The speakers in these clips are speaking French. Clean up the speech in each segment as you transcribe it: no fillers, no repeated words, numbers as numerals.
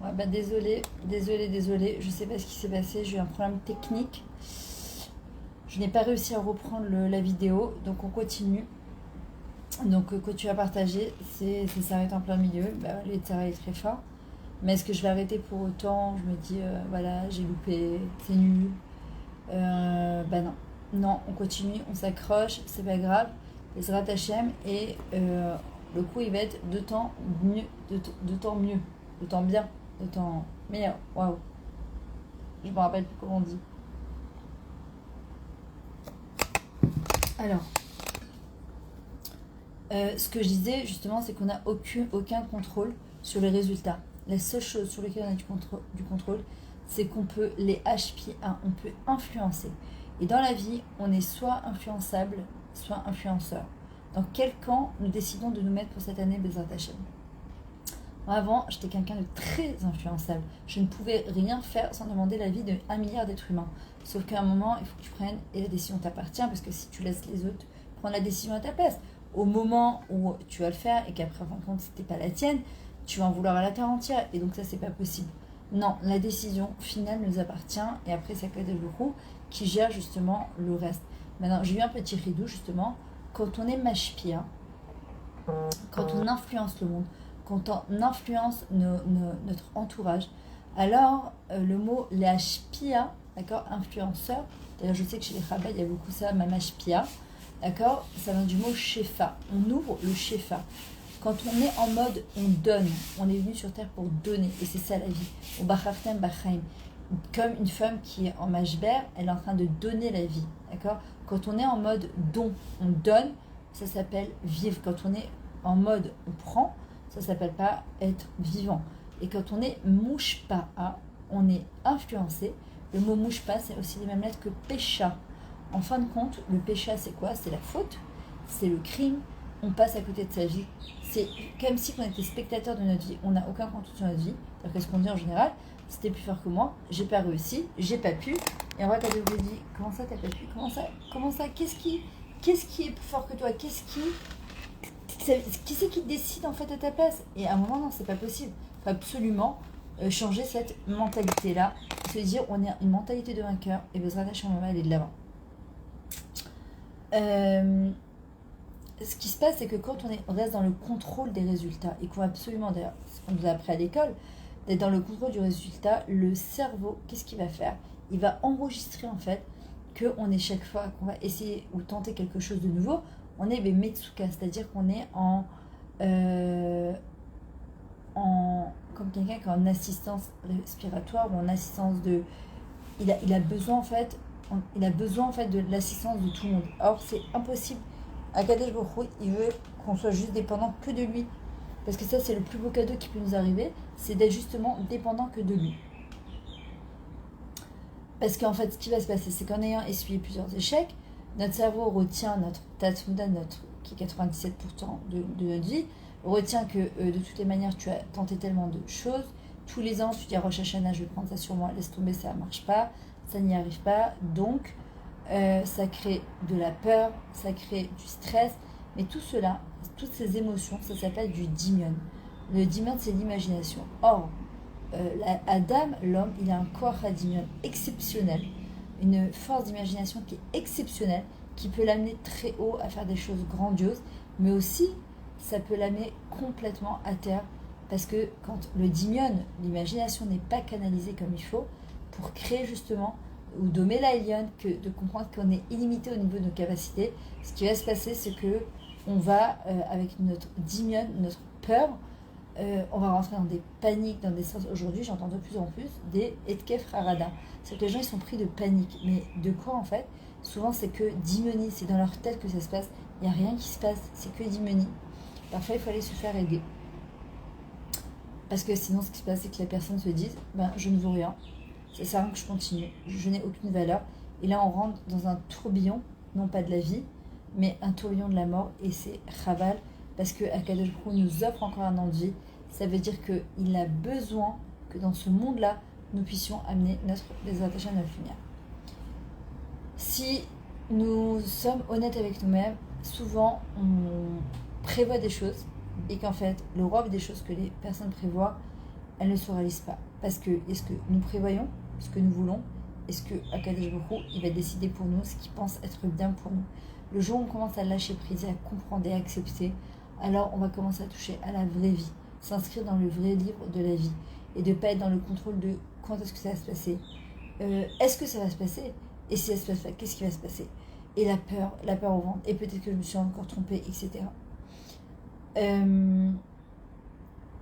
Ouais, bah désolé, je sais pas ce qui s'est passé, j'ai eu un problème technique. Je n'ai pas réussi à reprendre la vidéo, donc on continue. Donc quand tu as partagé, ça s'arrête en plein milieu. Bah, les est très fort. Mais est-ce que je vais arrêter pour autant? Je me dis, voilà, j'ai loupé, c'est nul. Bah non. Non, on continue, on s'accroche, c'est pas grave. Ezrat Hachem et le coup il va être d'autant mieux, d'autant mieux, d'autant bien, d'autant meilleur. Waouh, je me rappelle plus comment on dit. Alors, ce que je disais justement, c'est qu'on n'a aucun contrôle sur les résultats. La seule chose sur laquelle on a du contrôle, c'est qu'on peut les HPA, on peut influencer. Et dans la vie, on est soit influençable, soit influenceur. Dans quel camp nous décidons de nous mettre pour cette année Bezrat Hachem? Moi, avant, j'étais quelqu'un de très influençable. Je ne pouvais rien faire sans demander l'avis de 1 milliard d'êtres humains. Sauf qu'à un moment, il faut que tu prennes, et la décision t'appartient, parce que si tu laisses les autres prendre la décision à ta place, au moment où tu vas le faire et qu'après, en fin de compte, c'était pas la tienne, tu vas en vouloir à la terre entière. Et donc ça, c'est pas possible. Non, la décision finale nous appartient, et après, c'est Kadosh Baruch Hu qui gère justement le reste. Maintenant, j'ai eu un petit ridou, justement. Quand on est mashpia, quand on influence le monde, quand on influence notre entourage, alors le mot lashpia, d'accord, influenceur, d'ailleurs je sais que chez les rabbins il y a beaucoup ça, mamashpia, d'accord, ça vient du mot shefa, on ouvre le shefa. Quand on est en mode on donne, on est venu sur terre pour donner, et c'est ça la vie, ou bachartem bachaim, comme une femme qui est en mashber, elle est en train de donner la vie, d'accord. Quand on est en mode don, on donne, ça s'appelle vivre. Quand on est en mode on prend, ça s'appelle pas être vivant. Et quand on est mouchpa'a, on est influencé. Le mot mouchpa, c'est aussi les mêmes lettres que pécha. En fin de compte, le pécha, c'est quoi? C'est la faute, c'est le crime. On passe à côté de sa vie. C'est comme si on était spectateur de notre vie. On n'a aucun contrôle sur notre vie. C'est qu'est-ce qu'on dit en général? C'était plus fort que moi, j'ai pas réussi, j'ai pas pu. Et en vrai, t'as dit, comment ça t'as pas pu? Comment ça qu'est-ce qui est plus fort que toi? Qui c'est qui décide en fait à ta place? Et à un moment, non, c'est pas possible. Il faut absolument changer cette mentalité-là. Se dire, on a une mentalité de vainqueur et Bezrat Hachem, on va aller de l'avant. Ce qui se passe, c'est que quand on reste dans le contrôle des résultats et qu'on va absolument, d'ailleurs, ce qu'on nous a appris à l'école, d'être dans le contrôle du résultat, le cerveau, qu'est-ce qu'il va faire? Il va enregistrer en fait qu'on est chaque fois qu'on va essayer ou tenter quelque chose de nouveau, on est Metsuka, c'est-à-dire qu'on est comme quelqu'un qui est en assistance respiratoire ou en assistance de. Il a besoin en fait, de l'assistance de tout le monde. Or, c'est impossible. Akadosh Baruch Hu, il veut qu'on soit juste dépendant que de lui. Parce que ça, c'est le plus beau cadeau qui peut nous arriver, c'est d'être justement dépendant que de lui. Parce qu'en fait, ce qui va se passer, c'est qu'en ayant essuyé plusieurs échecs, notre cerveau retient notre Tatsuda, qui est 97% de notre vie, retient que de toutes les manières, tu as tenté tellement de choses. Tous les ans, tu dis à Rosh Hashanah, je vais prendre ça sur moi, laisse tomber, ça ne marche pas, ça n'y arrive pas. Donc, ça crée de la peur, ça crée du stress. Mais tout cela, toutes ces émotions, ça s'appelle du dimion. Le dimion, c'est l'imagination. Or, Adam, l'homme, il a un corps hadimion exceptionnel, une force d'imagination qui est exceptionnelle, qui peut l'amener très haut à faire des choses grandioses, mais aussi ça peut l'amener complètement à terre, parce que quand le dimion, l'imagination n'est pas canalisée comme il faut, pour créer justement, ou domer la lion, de comprendre qu'on est illimité au niveau de nos capacités, ce qui va se passer, c'est que on va, avec notre dimion, notre peur, on va rentrer dans des paniques, dans des stress. Aujourd'hui, j'entends de plus en plus des etkef harada. C'est que les gens, ils sont pris de panique. Mais de quoi, en fait? Souvent, c'est que dimoni, c'est dans leur tête que ça se passe. Il n'y a rien qui se passe, c'est que dimoni. Parfois, il faut aller se faire aider. Parce que sinon, ce qui se passe, c'est que les personnes se disent, je ne vaux rien. Ça sert à rien que je continue. Je n'ai aucune valeur. Et là, on rentre dans un tourbillon, non pas de la vie, mais un tourbillon de la mort. Et c'est chaval. Parce que Akadosh Baruch Hu nous offre encore un an de vie. Ça veut dire qu'il a besoin que dans ce monde-là, nous puissions amener notre désattaché à notre lumière. Si nous sommes honnêtes avec nous-mêmes, souvent on prévoit des choses et qu'en fait, le roi des choses que les personnes prévoient elles ne se réalisent pas. Parce que est-ce que nous prévoyons ce que nous voulons? Est-ce que Akadosh Baruch Hu, il va décider pour nous ce qu'il pense être bien pour nous? Le jour où on commence à lâcher prise, à comprendre et à accepter, alors on va commencer à toucher à la vraie vie, s'inscrire dans le vrai livre de la vie et de ne pas être dans le contrôle de quand est-ce que ça va se passer, est-ce que ça va se passer, et si ça se passe pas, qu'est-ce qui va se passer, et la peur au ventre, et peut-être que je me suis encore trompée, etc.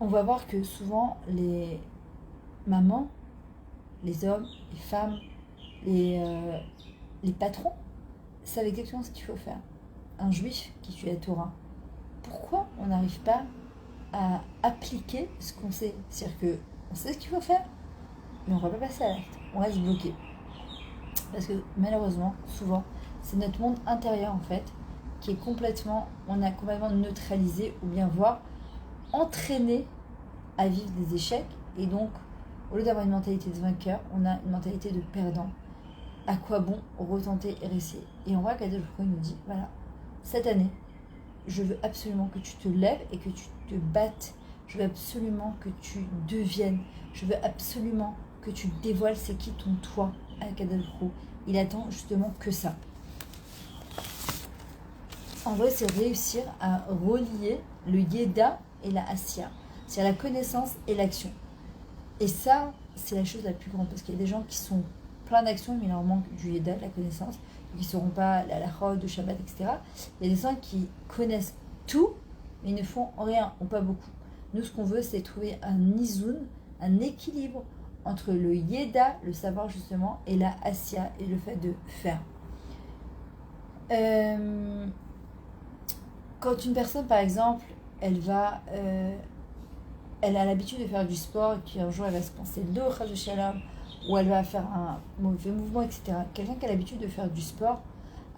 On va voir que souvent les mamans, les hommes, les femmes, les patrons savent exactement ce qu'il faut faire. Un juif qui suit la Torah, pourquoi on n'arrive pas à appliquer ce qu'on sait? C'est-à-dire qu'on sait ce qu'il faut faire, mais on ne va pas passer à l'acte, on reste bloqué. Parce que malheureusement, souvent, c'est notre monde intérieur en fait, qui est complètement, on a complètement neutralisé, ou bien voire entraîné à vivre des échecs. Et donc, au lieu d'avoir une mentalité de vainqueur, on a une mentalité de perdant. À quoi bon retenter et réessayer? Et on voit qu'Adèle nous dit, voilà, cette année, je veux absolument que tu te lèves et que tu te battes. Je veux absolument que tu deviennes. Je veux absolument que tu dévoiles c'est qui ton toi avec Adèle. Il attend justement que ça. En vrai, c'est réussir à relier le Yeda et la Asiya. C'est-à-dire la connaissance et l'action. Et ça, c'est la chose la plus grande. Parce qu'il y a des gens qui sont plein d'actions, mais il leur manque du Yeda, de la connaissance. Qui ne sauront pas la halachot, de Shabbat, etc. Il y a des gens qui connaissent tout, mais ils ne font rien, ou pas beaucoup. Nous, ce qu'on veut, c'est trouver un izoun, un équilibre entre le Yeda, le savoir justement, et la Asiya, et le fait de faire. Quand une personne, par exemple, elle a l'habitude de faire du sport et puis un jour elle va se penser le dos, ou elle va faire un mauvais mouvement, etc. Quelqu'un qui a l'habitude de faire du sport,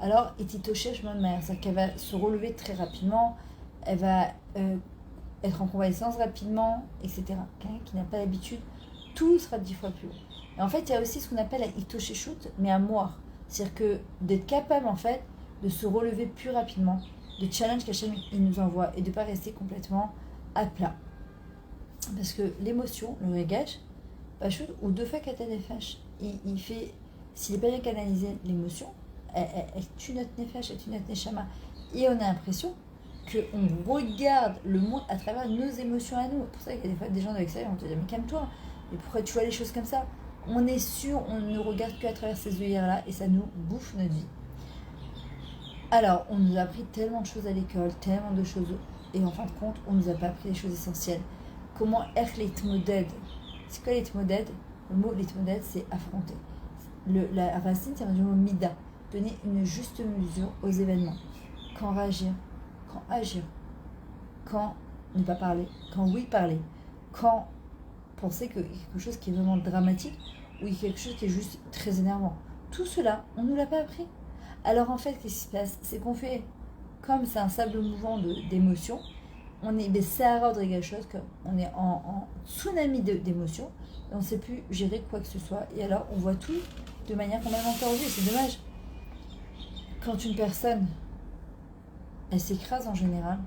alors c'est-à-dire qu'elle va se relever très rapidement, elle va être en convalescence rapidement, etc. Quelqu'un qui n'a pas l'habitude, tout sera 10 fois plus haut. Et en fait, il y a aussi ce qu'on appelle la itosheshut, mais à moire. C'est-à-dire que d'être capable, en fait, de se relever plus rapidement, de challenge qu'Hachem il nous envoie, et de ne pas rester complètement à plat. Parce que l'émotion, le régage, ou deux fois Katan Nefesh, il fait, s'il n'est pas bien canalisé, l'émotion, elle tue notre Nefesh, elle tue notre Neshama. Et on a l'impression qu'on regarde le monde à travers nos émotions à nous. C'est pour ça qu'il y a des fois des gens de l'extérieur, on te dit mais calme-toi, mais pourquoi tu vois les choses comme ça? On est sûr, on ne regarde qu'à travers ces œillères-là et ça nous bouffe notre vie. Alors, on nous a appris tellement de choses à l'école, tellement de choses, et en fin de compte, on ne nous a pas appris les choses essentielles. Comment être l'itmoded? C'est quoi l'itmoded? Le mot l'itmoded, c'est affronter. La racine, c'est du mot mida, donner une juste mesure aux événements. Quand réagir, quand agir, quand ne pas parler, quand oui parler, quand penser que quelque chose qui est vraiment dramatique ou quelque chose qui est juste très énervant. Tout cela, on ne nous l'a pas appris. Alors en fait, qu'est-ce qui se passe? C'est qu'on fait, comme c'est un sable mouvant d'émotions, on est des Sahara de Régachos, on est en tsunami d'émotions, et on ne sait plus gérer quoi que ce soit. Et alors, on voit tout de manière complètement tordue, et c'est dommage. Quand une personne, elle s'écrase en général,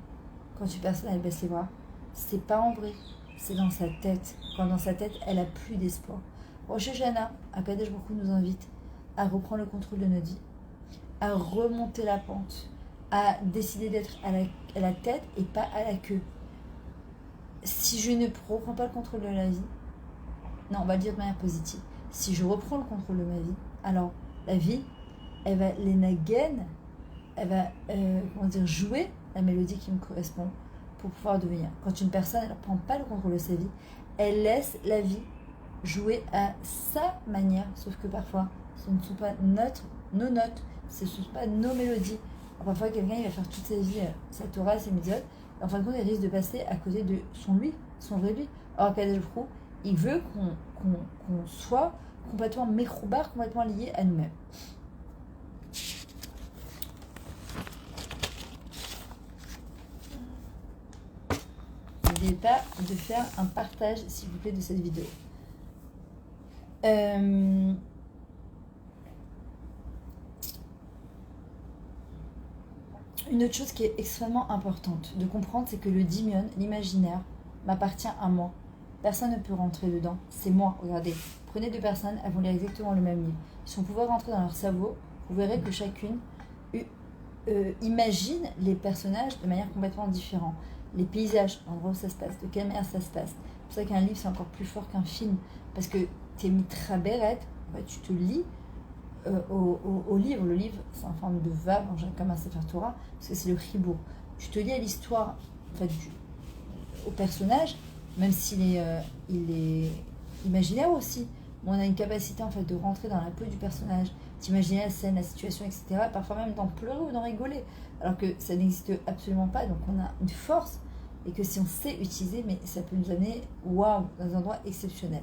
quand une personne, elle baisse les bras, c'est pas en vrai, c'est dans sa tête. Quand dans sa tête, elle a plus d'espoir. Rosh Hashanah, Akadosh Baruch Hu nous invite à reprendre le contrôle de notre vie, à remonter la pente, à décider d'être à la tête et pas à la queue. Si je ne reprends pas le contrôle de la vie, non, on va le dire de manière positive, si je reprends le contrôle de ma vie, alors la vie, elle va l'énagen, elle va jouer la mélodie qui me correspond pour pouvoir devenir. Quand une personne ne prend pas le contrôle de sa vie, elle laisse la vie jouer à sa manière, sauf que parfois, ce ne sont pas nos notes, ce ne sont pas nos mélodies. Alors, parfois, quelqu'un il va faire toute sa vie sa Torah, ses mitzvot, et en fin de compte, il risque de passer à côté de son vrai lui. Alors qu'Akadosh Baruch Hu, il veut qu'on soit complètement mechoubar, complètement lié à nous-mêmes. N'oubliez pas de faire un partage, s'il vous plaît, de cette vidéo. Une autre chose qui est extrêmement importante de comprendre, c'est que le dimion, l'imaginaire, m'appartient à moi. Personne ne peut rentrer dedans. C'est moi, regardez. Prenez deux personnes, elles vont lire exactement le même livre. Si on pouvait rentrer dans leur cerveau, vous verrez que chacune imagine les personnages de manière complètement différente. Les paysages, l'endroit où ça se passe, de quelle manière ça se passe. C'est pour ça qu'un livre, c'est encore plus fort qu'un film. Parce que t'es mitraberet, en fait, tu te lis au livre. Le livre, c'est en forme de vav, comme un Sefer Torah, parce que c'est le chibour. Tu te lis à l'histoire, en fait, au personnage, même s'il il est imaginaire aussi. On a une capacité en fait de rentrer dans la peau du personnage, d'imaginer la scène, la situation, etc. Et parfois même d'en pleurer ou d'en rigoler. Alors que ça n'existe absolument pas. Donc on a une force et que si on sait utiliser, mais ça peut nous amener waouh dans un endroit exceptionnel.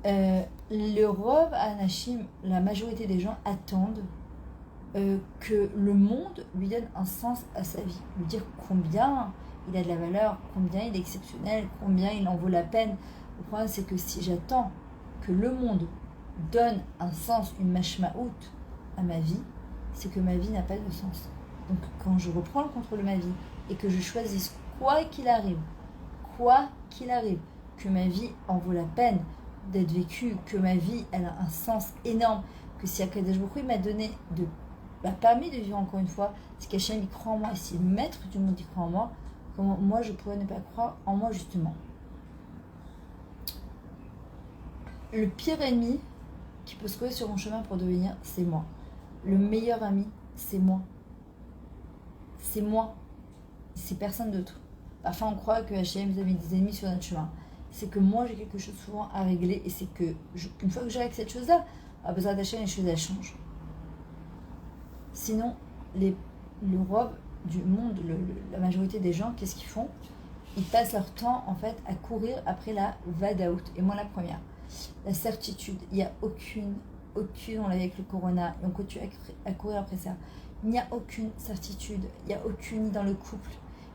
Le Rov Anashim, la majorité des gens attendent que le monde lui donne un sens à sa vie, lui dire combien il a de la valeur, combien il est exceptionnel, combien il en vaut la peine. Le problème c'est que si j'attends que le monde donne un sens, une mashmaout à ma vie, c'est que ma vie n'a pas de sens. Donc quand je reprends le contrôle de ma vie et que je choisisse quoi qu'il arrive, que ma vie en vaut la peine d'être vécue, que ma vie elle a un sens énorme, que si Akadosh Baruch Hu m'a donné m'a permis de vivre encore une fois, si qu'Hachem il croit en moi, et si le maître du monde il croit en moi, comment moi je pourrais ne pas croire en moi justement. Le pire ennemi qui peut se trouver sur mon chemin pour devenir, c'est moi. Le meilleur ami, c'est moi. C'est moi. C'est personne d'autre. Parfois on croit que Hachem vous a mis des ennemis sur notre chemin. C'est que moi j'ai quelque chose souvent à régler et c'est que une fois que je règle cette chose-là, à besoin d'Hachem, les choses elles changent. Sinon, le robe du monde, la majorité des gens, qu'est-ce qu'ils font? Ils passent leur temps en fait à courir après la vadaout. Et moi la première. La certitude, il n'y a aucune, on l'a vu avec le corona, et on continue à courir après ça. Il n'y a aucune certitude, il n'y a aucune ni dans le couple,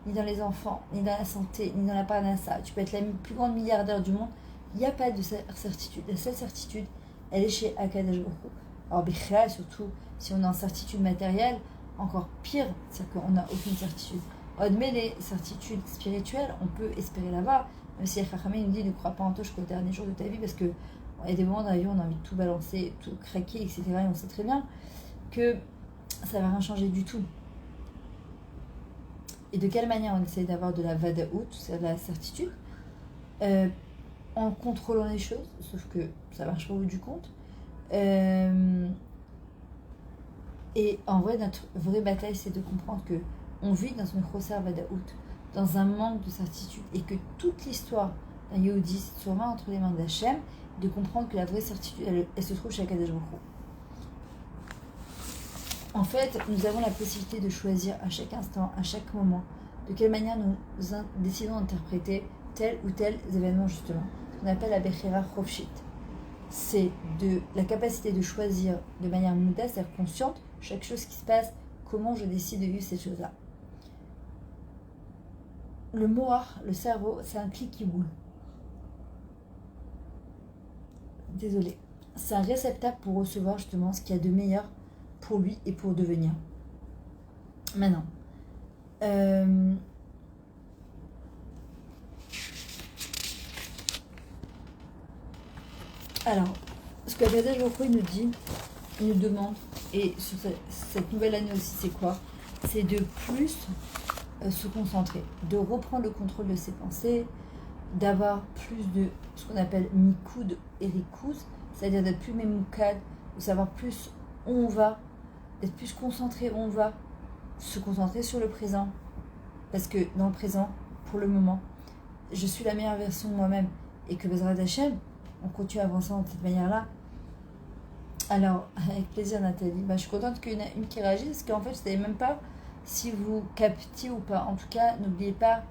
ni dans les enfants, ni dans la santé, ni dans la parnassa. Tu peux être la plus grande milliardaire du monde, il n'y a pas de certitude. La seule certitude, elle est chez Akadosh Baruch Hu. Alors, Bichéa, surtout si on est en certitude matérielle, encore pire, c'est-à-dire qu'on n'a aucune certitude. Mais les certitudes spirituelles, on peut espérer là-bas. Même si Chachamé nous dit ne crois pas en toi jusqu'au dernier jour de ta vie, parce qu'il y a des moments dans la vie où on a envie de tout balancer, tout craquer, etc. Et on sait très bien que ça ne va rien changer du tout. Et de quelle manière on essaie d'avoir de la vadaout, c'est-à-dire de la certitude, en contrôlant les choses, sauf que ça marche pas au bout du compte. Et en vrai, notre vraie bataille, c'est de comprendre que on vit dans une grosse vadaout, dans un manque de certitude, et que toute l'histoire d'un Yehudi se remet entre les mains d'Hachem, de comprendre que la vraie certitude, elle se trouve chez Akadosh Baruch Hu. En fait, nous avons la possibilité de choisir à chaque instant, à chaque moment, de quelle manière nous décidons d'interpréter tel ou tel événement, justement. Ce qu'on appelle la Bechira Chofshit. C'est de la capacité de choisir de manière mouda, c'est-à-dire consciente, chaque chose qui se passe, comment je décide de vivre ces choses-là. Le mohar, le cerveau, c'est un clic qui boule. Désolée. C'est un réceptacle pour recevoir justement ce qu'il y a de meilleur pour lui et pour devenir. Maintenant. Alors, ce que Akadosh Baruch Hu nous dit, il nous demande, et sur cette nouvelle année aussi, c'est quoi? C'est de plus se concentrer, de reprendre le contrôle de ses pensées, d'avoir plus de ce qu'on appelle mikoud et rikouz, c'est-à-dire d'être plus memoukad, de savoir plus où on va, d'être plus concentré où on va, se concentrer sur le présent, parce que dans le présent, pour le moment, je suis la meilleure version de moi-même, et que Bezrat Hashem, on continue à avancer de cette manière-là. Alors, avec plaisir Nathalie, je suis contente qu'il y en a une qui réagit, parce qu'en fait je ne savais même pas si vous captiez ou pas. En tout cas, n'oubliez pas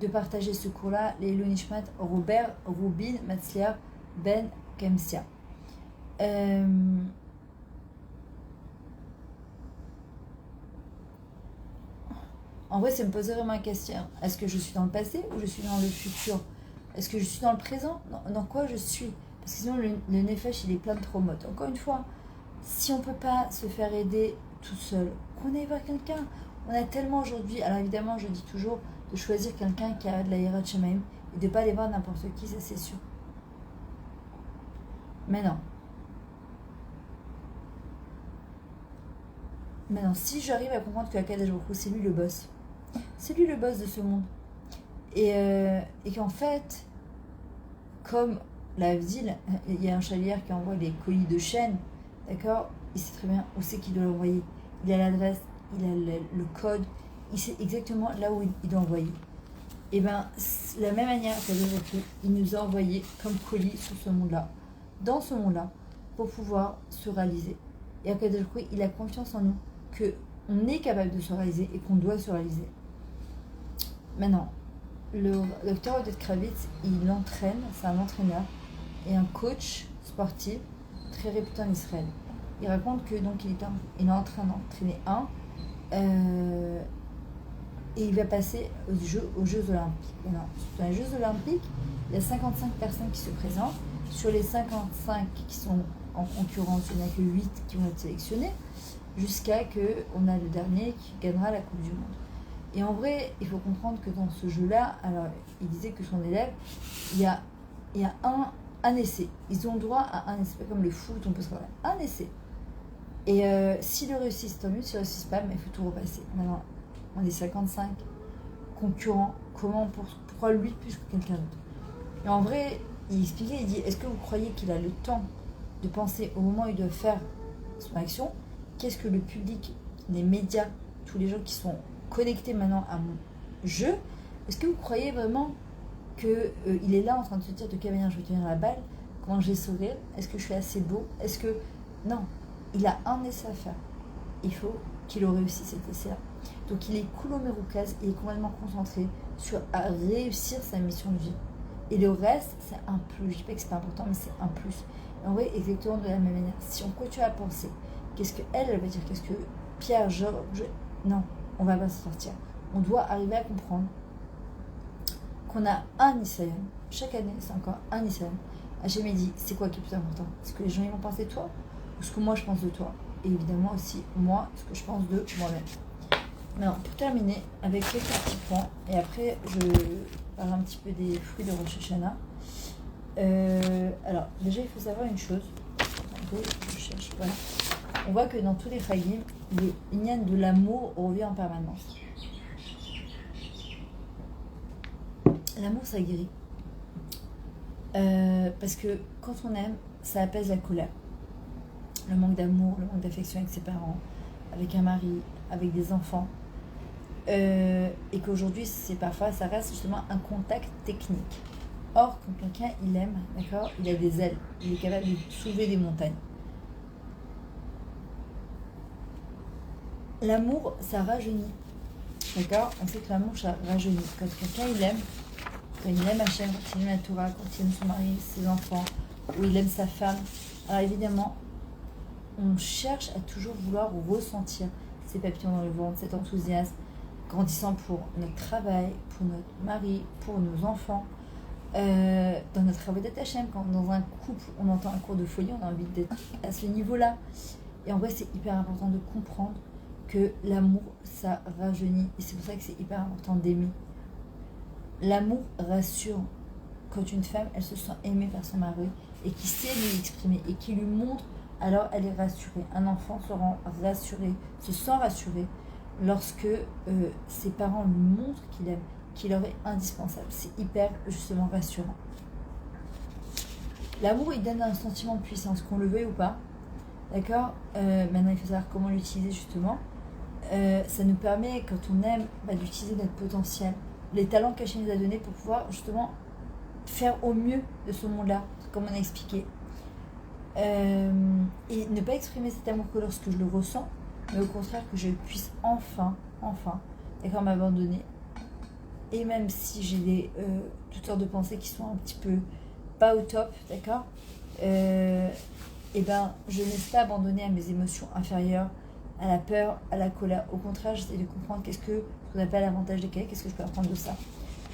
de partager ce cours-là, les Elou Nishmat, Robert, Rubin, Matzlia, Ben, Kemsia. En vrai, ça me posait vraiment une question. Est-ce que je suis dans le passé ou je suis dans le futur? Est-ce que je suis dans le présent? Dans quoi je suis? Parce que sinon, le Nefesh, il est plein de traumates. Encore une fois, si on ne peut pas se faire aider tout seul, qu'on aille voir quelqu'un. On a tellement aujourd'hui, alors évidemment, je dis toujours, de choisir quelqu'un qui a de la Yirat Shamaim et de ne pas aller voir n'importe qui, ça c'est sûr. Maintenant, si j'arrive à comprendre que Akadosh Baruch Hu, c'est lui le boss, c'est lui le boss de ce monde, et qu'en fait, comme la ville, il y a un chalier qui envoie les colis de chaîne, d'accord, il sait très bien où c'est qu'il doit l'envoyer. Il a l'adresse, il a le code, il sait exactement là où il doit envoyer. Et bien, la même manière qu'il nous a envoyé comme colis sur ce monde-là, dans ce monde-là, pour pouvoir se réaliser. Et à Kadosh, il a confiance en nous, qu'on est capable de se réaliser et qu'on doit se réaliser. Maintenant, le docteur Oded Kravitz, il entraîne, c'est un entraîneur et un coach sportif très réputé en Israël. Il raconte que donc il est en train d'entraîner et il va passer aux Jeux Olympiques. Alors, dans les Jeux Olympiques, il y a 55 personnes qui se présentent. Sur les 55 qui sont en concurrence, il n'y en a que 8 qui vont être sélectionnés, jusqu'à qu'on a le dernier qui gagnera la Coupe du Monde. Et en vrai, il faut comprendre que dans ce jeu-là, alors il disait que son élève, il y a un essai. Ils ont le droit à un essai, pas comme le foot, on peut se faire un essai. Et s'ils le réussissent, tant mieux, s'ils ne réussissent pas, mais il faut tout repasser. Maintenant, on est 55 concurrents, pourquoi lui plus que quelqu'un d'autre? Et en vrai, il expliquait, il dit, est-ce que vous croyez qu'il a le temps de penser au moment où il doit faire son action? Qu'est-ce que le public, les médias, tous les gens qui sont connectés maintenant à mon jeu, est-ce que vous croyez vraiment qu'il est là en train de se dire de quelle manière je vais tenir la balle, comment je vais sourire, est-ce que je suis assez beau, est-ce que... Non, il a un essai à faire. Il faut qu'il réussisse cet essai-là. Donc il est couloméroukaz, il est complètement concentré sur à réussir sa mission de vie. Et le reste, c'est un plus. Je dis pas que c'est pas important, mais c'est un plus. Et en vrai, exactement de la même manière. Si on continue à penser, qu'est-ce qu'elle va dire, qu'est-ce que Pierre, Georges... Non, on va pas se sortir. On doit arriver à comprendre qu'on a un Nisayon. Chaque année, c'est encore un Nisayon. Hachem dit, c'est quoi qui est plus important? Est-ce que les gens ils vont penser de toi ou ce que moi je pense de toi? Et évidemment aussi, moi, ce que je pense de moi-même. Maintenant, pour terminer, avec quelques petits points, et après, je parle un petit peu des fruits de Rosh Hashanah. Alors, déjà, il faut savoir une chose. Je cherche, voilà. On voit que dans tous les Chagim, le Inyan de l'amour revient en permanence. L'amour, ça guérit. Parce que quand on aime, ça apaise la colère. Le manque d'amour, le manque d'affection avec ses parents, avec un mari, avec des enfants. Et qu'aujourd'hui, parfois, ça reste justement un contact technique. Or, quand quelqu'un, il aime, d'accord, il a des ailes, il est capable de soulever des montagnes. L'amour, ça rajeunit. D'accord? On sait que l'amour, ça rajeunit. Quand quelqu'un, il aime Hachem, quand il aime la Torah, quand il aime son mari, ses enfants, ou il aime sa femme, alors évidemment, on cherche à toujours vouloir ressentir ces papillons dans le ventre, cet enthousiasme, grandissant pour notre travail, pour notre mari, pour nos enfants, dans notre travail d'Hachem, quand dans un couple, on entend un cours de folie, on a envie d'être à ce niveau-là. Et en vrai, c'est hyper important de comprendre que l'amour, ça rajeunit. Et c'est pour ça que c'est hyper important d'aimer. L'amour rassure. Quand une femme, elle se sent aimée par son mari et qui sait lui exprimer et qui lui montre, alors elle est rassurée. Un enfant se rend rassuré, se sent rassuré lorsque ses parents lui montrent qu'il aime, qu'il leur est indispensable. C'est hyper, justement, rassurant. L'amour, il donne un sentiment de puissance, qu'on le veuille ou pas. D'accord? Maintenant, il faut savoir comment l'utiliser, justement. Ça nous permet, quand on aime, d'utiliser notre potentiel, les talents qu'Hachem nous a donnés pour pouvoir, justement, faire au mieux de ce monde-là, comme on a expliqué. Et ne pas exprimer cet amour que lorsque je le ressens, mais au contraire que je puisse enfin, d'accord, m'abandonner. Et même si j'ai toutes sortes de pensées qui sont un petit peu pas au top, d'accord, et je ne laisse pas abandonner à mes émotions inférieures, à la peur, à la colère. Au contraire, j'essaie de comprendre ce qu'on appelle l'avantage des cahiers, qu'est-ce que je peux apprendre de ça.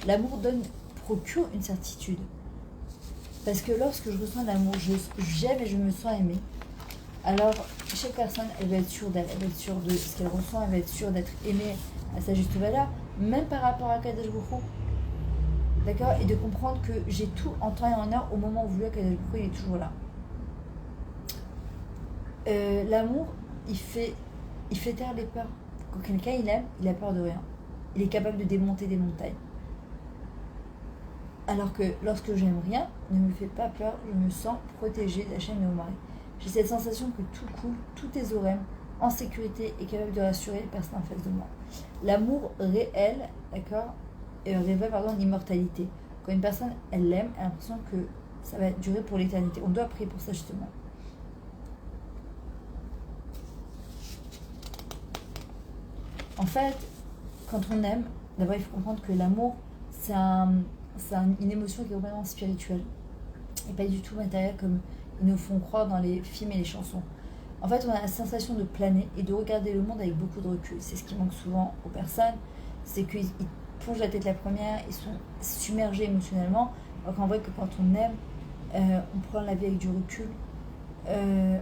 L'amour procure une certitude. Parce que lorsque je ressens l'amour, j'aime et je me sens aimée. Alors, chaque personne, elle va être sûre d'elle, elle va être sûre de ce qu'elle ressent, elle va être sûre d'être aimée à sa juste valeur, même par rapport à Kadosh Baruch Hu. d'accord, et de comprendre que j'ai tout en temps et en heure au moment où voulu, qu'Akadosh Baruch Hu, il est toujours là. L'amour, il fait taire les peurs. Quand quelqu'un il aime, il a peur de rien. Il est capable de démonter des montagnes. Alors que lorsque j'aime rien, ne me fait pas peur, je me sens protégée d'Hachem et Omar. J'ai cette sensation que tout coule, tout est zorem, en sécurité et capable de rassurer les personnes en face de moi. L'amour réel, d'accord, révèle l'immortalité. Quand une personne, elle l'aime, elle a l'impression que ça va durer pour l'éternité. On doit prier pour ça justement. En fait, quand on aime, d'abord il faut comprendre que l'amour, c'est une émotion qui est complètement spirituelle et pas du tout matérielle comme ils nous font croire dans les films et les chansons. En fait, on a la sensation de planer et de regarder le monde avec beaucoup de recul. C'est ce qui manque souvent aux personnes, c'est qu'ils plongent la tête la première, ils sont submergés émotionnellement, alors qu'en vrai que quand on aime, on prend la vie avec du recul.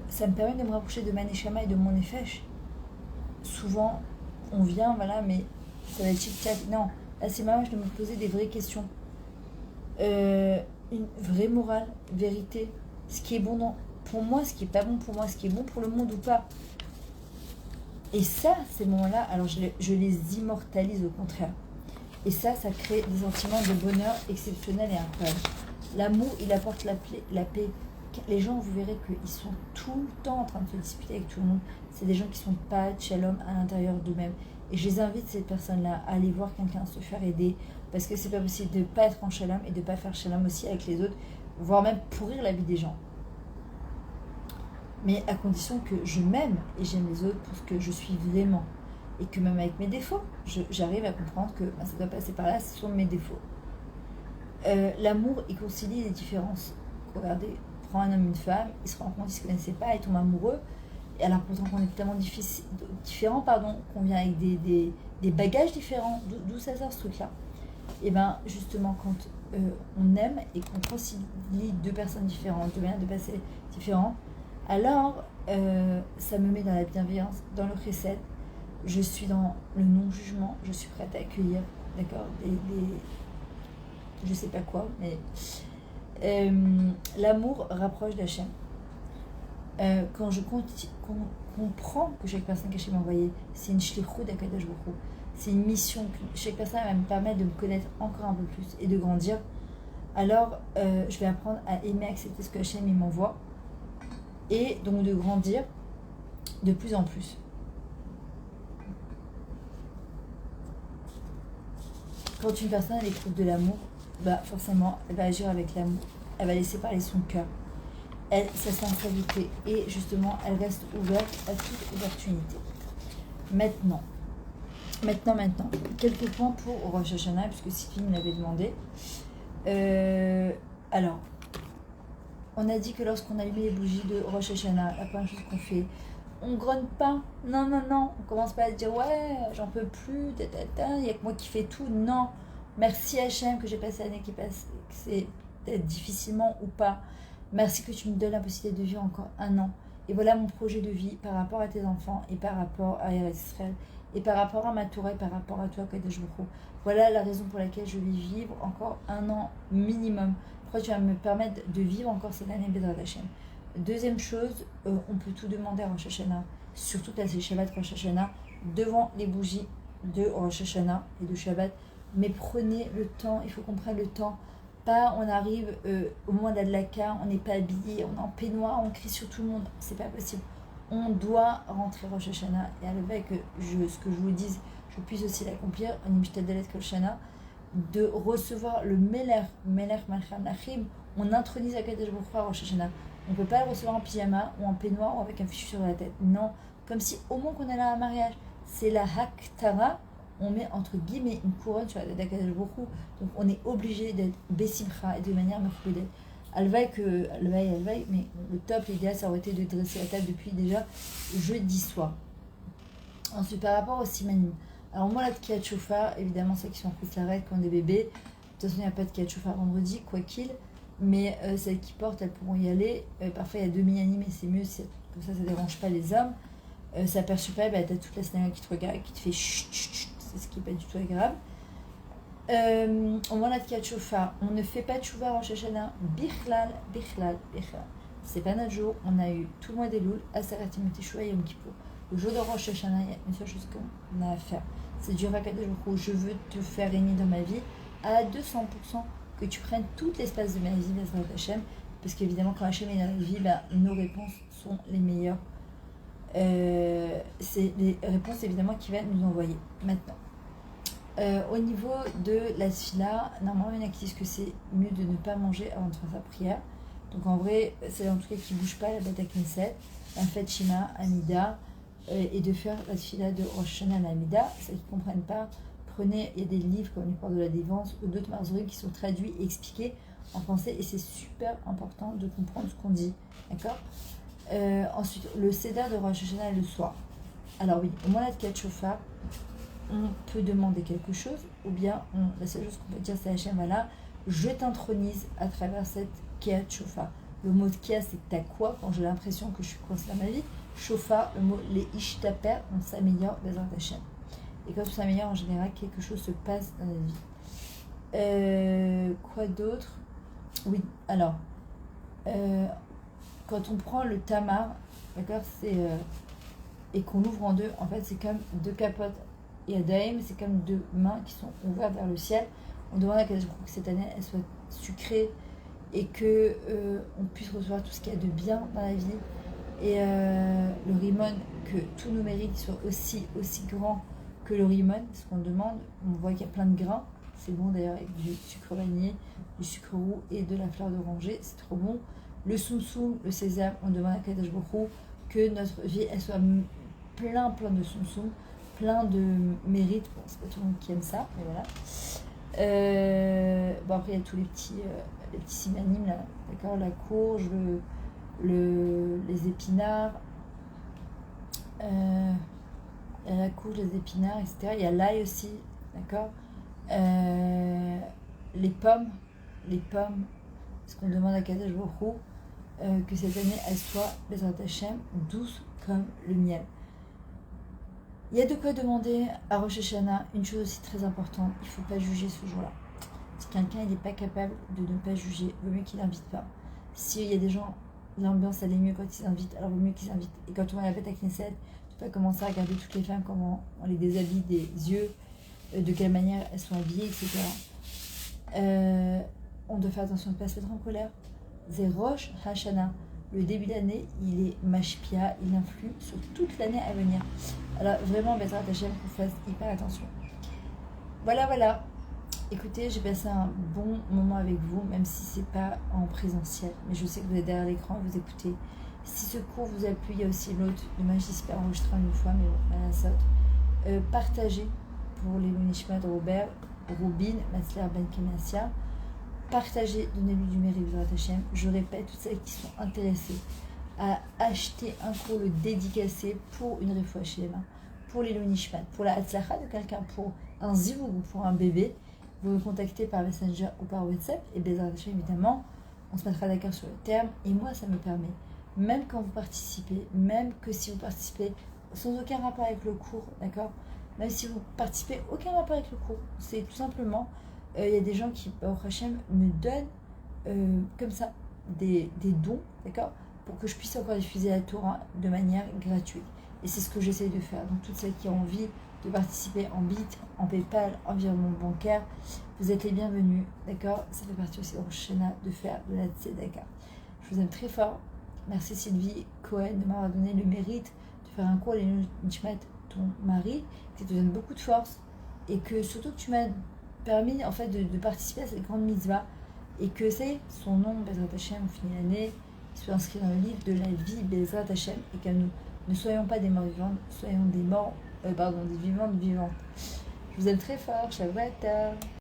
Ça me permet de me rapprocher de Maneshama et de mon Nefesh. Souvent, on vient, voilà, mais ça va être tic-tac. Non, là c'est marrant de me poser des vraies questions. Une vraie morale, vérité, ce qui est bon pour moi, ce qui est pas bon pour moi, ce qui est bon pour le monde ou pas. Et ça, ces moments-là, alors je les immortalise au contraire. Et ça crée des sentiments de bonheur exceptionnels et incroyables. L'amour, il apporte la paix. Les gens, vous verrez qu'ils sont tout le temps en train de se disputer avec tout le monde. C'est des gens qui sont pas de shalom à l'intérieur d'eux-mêmes. Et je les invite, ces personnes-là, à aller voir quelqu'un se faire aider. Parce que c'est pas possible de ne pas être en shalom et de ne pas faire shalom aussi avec les autres, voire même pourrir la vie des gens. Mais à condition que je m'aime et j'aime les autres pour ce que je suis vraiment. Et que même avec mes défauts, j'arrive à comprendre que ça doit passer par là, ce sont mes défauts. L'amour, il concilie les différences. Regardez, prend un homme, une femme, ils se rencontrent, ils se connaissaient pas, ils tombent amoureux. Et alors pourtant qu'on est tellement différents, qu'on vient avec des bagages différents, d'où ça sort ce truc-là. Et bien justement, quand on aime et qu'on concilie deux personnes différentes, deux manières de passer différentes, alors ça me met dans la bienveillance, dans le chesed. Je suis dans le non-jugement, je suis prête à accueillir, d'accord, je sais pas quoi, mais l'amour rapproche d'Hachem. Quand je comprends que chaque personne qu'Hachem m'a envoyée, c'est une shlichut d'Akadosh Baruch Hu, c'est une mission, que chaque personne va me permettre de me connaître encore un peu plus et de grandir, alors je vais apprendre à aimer, accepter ce que Hachem m'envoie et donc de grandir de plus en plus. Quand une personne elle éprouve de l'amour, bah forcément elle va agir avec l'amour, elle va laisser parler son cœur, sa sincérité, et justement elle reste ouverte à toute opportunité. Maintenant, quelques points pour Rosh Hashanah, puisque Sylvie me l'avait demandé. Alors, on a dit que lorsqu'on allumait les bougies de Rosh Hashanah, la première chose qu'on fait, on grogne pas. Non. On commence pas à dire ouais, j'en peux plus, il y a que moi qui fais tout. Non. Merci Hachem que j'ai passé l'année qui passe, que c'est peut-être difficilement ou pas. Merci que tu me donnes la possibilité de vivre encore un an. Et voilà mon projet de vie par rapport à tes enfants et par rapport à Eretz Israël et par rapport à ma Torah et par rapport à toi, Kadosh Baruch Hu. Voilà la raison pour laquelle je vais vivre encore un an minimum. Pourquoi tu vas me permettre de vivre encore cette année Bédrat Hachem. Deuxième chose, on peut tout demander à Rosh Hashanah, surtout à ces Shabbat Rosh Hashanah, devant les bougies de Rosh Hashanah et de Shabbat. Mais prenez le temps, il faut qu'on prenne le temps. Pas on arrive au moment d'Adlaka, on n'est pas habillé, on est en peignoir, on crie sur tout le monde. C'est pas possible. On doit rentrer Rosh Hashanah et à le que ce que je vous dise, je puisse aussi l'accomplir, de recevoir le Melech Malcham Lachim. On intronise à Kadosh Baruch Hu à Rosh Hashanah. On ne peut pas le recevoir en pyjama ou en peignoir ou avec un fichu sur la tête. Non, comme si au moins qu'on allait à un mariage. C'est la Haktara, on met entre guillemets une couronne sur la tête d'Akadosh Baruch Hu. Donc on est obligé d'être Bessimcha et de manière mechoudet. Alvaï, mais le top, l'idéal, ça aurait été de dresser la table depuis déjà jeudi soir. Ensuite, par rapport au simanim. Alors moi, la Tkiyat Shofar, évidemment, ceux qui sont en Koussaret, qui ont des bébés, de toute façon, il n'y a pas de Tkiyat Shofar vendredi, quoi qu'il. Mais celles qui portent, elles pourront y aller. Parfois, il y a 2 minyanim et c'est mieux, comme ça ne dérange pas les hommes. Ça perçoit pas, t'as toute la synagogue qui te regarde, qui te fait chut, c'est ce qui n'est pas du tout agréable. Au moment de Kriyat Shofar, on ne fait pas de Tchouva Rosh Hashanah, Bichlal, Bichlal, Bichlal. C'est pas notre jour, on a eu tout le mois des Louls, Aseret Yom Teshuvah et Yom Kippour. Le jour de Rosh Hashanah, il y a une seule chose qu'on a à faire. C'est dire à Kadosh Baruch Hu, je veux te faire régner dans ma vie à 200%, que tu prennes tout l'espace de ma vie, Bezrat Hashem, parce qu'évidemment, quand Hashem est dans la vie, nos réponses sont les meilleures. C'est les réponses évidemment qu'il va nous envoyer maintenant. Au niveau de la tfila, normalement il y en a qui disent que c'est mieux de ne pas manger avant de faire sa prière. Donc en vrai, c'est en tout cas qui ne bouge pas la bête à Knesset, la fête Shema, Amida, et de faire la tfila de Rosh Hashanah à l'Amida. Ceux qui ne comprennent pas, prenez, il y a des livres comme les Portes de la Défense ou d'autres marzurim qui sont traduits et expliqués en français et c'est super important de comprendre ce qu'on dit. D'accord. Ensuite, le Seder de Rosh Hashanah le soir. Alors oui, au moment de Kriyat Shofar, on peut demander quelque chose, ou bien la seule chose qu'on peut dire c'est Hachem, voilà, je t'intronise à travers cette Kriyat Shofar. Le mot Kia, c'est ta quoi, quand j'ai l'impression que je suis coincée dans ma vie. Shofar, le mot les ishtaper, on s'améliore Bezrat Hachem. Et quand on s'améliore, en général, quelque chose se passe dans la vie. Quoi d'autre? Oui, alors, quand on prend le tamar, d'accord, et qu'on l'ouvre en deux, en fait, c'est comme deux capotes et Adaim, c'est comme deux mains qui sont ouvertes vers le ciel. On demande à Kadosh Baruch Hu que cette année, elle soit sucrée et que on puisse recevoir tout ce qu'il y a de bien dans la vie. Et le rimon, que tous nos mérites soient aussi grands que le rimon, ce qu'on demande. On voit qu'il y a plein de grains. C'est bon d'ailleurs avec du sucre vanillé, du sucre roux et de la fleur d'oranger. C'est trop bon. Le soum-soum, le sésame, on demande à Kadosh Baruch Hu que notre vie, elle soit plein de soum-soum, plein de mérites. Bon, c'est pas tout le monde qui aime ça, mais voilà. Bon, après, il y a tous les petits simanimes, là, d'accord, la courge, les épinards, il y a la courge, les épinards, etc. Il y a l'ail aussi, d'accord. Les pommes, parce qu'on demande à Kadosh Baruch Hu que cette année, elle soit, Bezrat Hashem, douce comme le miel. Il y a de quoi demander à Rosh Hashanah une chose aussi très importante, il ne faut pas juger ce jour-là. Si quelqu'un n'est pas capable de ne pas juger, il vaut mieux qu'il n'invite pas. S'il y a des gens, l'ambiance elle est mieux quand ils invitent, alors il vaut mieux qu'ils invitent. Et quand on va à la fête à Knesset, tu peux pas commencer à regarder toutes les femmes, comment on les déshabille des yeux, de quelle manière elles sont habillées, etc. On doit faire attention de ne pas se mettre en colère. C'est Rosh Hashanah. Le début d'année, il est mashpia, il influe sur toute l'année à venir. Alors vraiment, Bezrat Hashem, qu'on fasse hyper attention. Voilà. Écoutez, j'ai passé un bon moment avec vous, même si c'est pas en présentiel. Mais je sais que vous êtes derrière l'écran, vous écoutez. Si ce cours vous a plu, il y a aussi l'autre de Magistère enregistré une fois, mais bon, à la saute. Partagez pour les Nishmat de Robert, Robin, Matzler Ben Kemassia. Partagez, donnez-lui du mérite, Bezrat Hashem. Je répète, toutes celles qui sont intéressées à acheter un cours, le dédicacé pour une refoua chez les mains, pour les Nishmat, pour la Hatzlacha de quelqu'un, pour un zivoug ou pour un bébé, vous me contactez par Messenger ou par WhatsApp. Et Bezrat Hashem, évidemment, on se mettra d'accord sur le terme. Et moi, ça me permet, même quand vous participez, même que si vous participez sans aucun rapport avec le cours, d'accord, même si vous participez aucun rapport avec le cours, c'est tout simplement... Il y a des gens qui, au Hachem, me donnent comme ça des dons, d'accord, pour que je puisse encore diffuser la Torah de manière gratuite. Et c'est ce que j'essaie de faire. Donc, toutes celles qui ont envie de participer en Bit, en PayPal, en virement bancaire, vous êtes les bienvenus, d'accord. Ça fait partie aussi de Rosh Hashanah de faire de la tzedaka. Je vous aime très fort. Merci Sylvie Cohen de m'avoir donné le mérite de faire un cours les Nishmat, ton mari, qui te donne beaucoup de force et que surtout que tu m'as permis en fait de participer à cette grande mitzvah et que c'est son nom, Bezrat Hashem, au finit l'année, qui soit inscrit dans le livre de la vie, Bezrat Hashem, et que nous ne soyons pas des morts vivants, soyons des vivantes. Je vous aime très fort, Shabbat.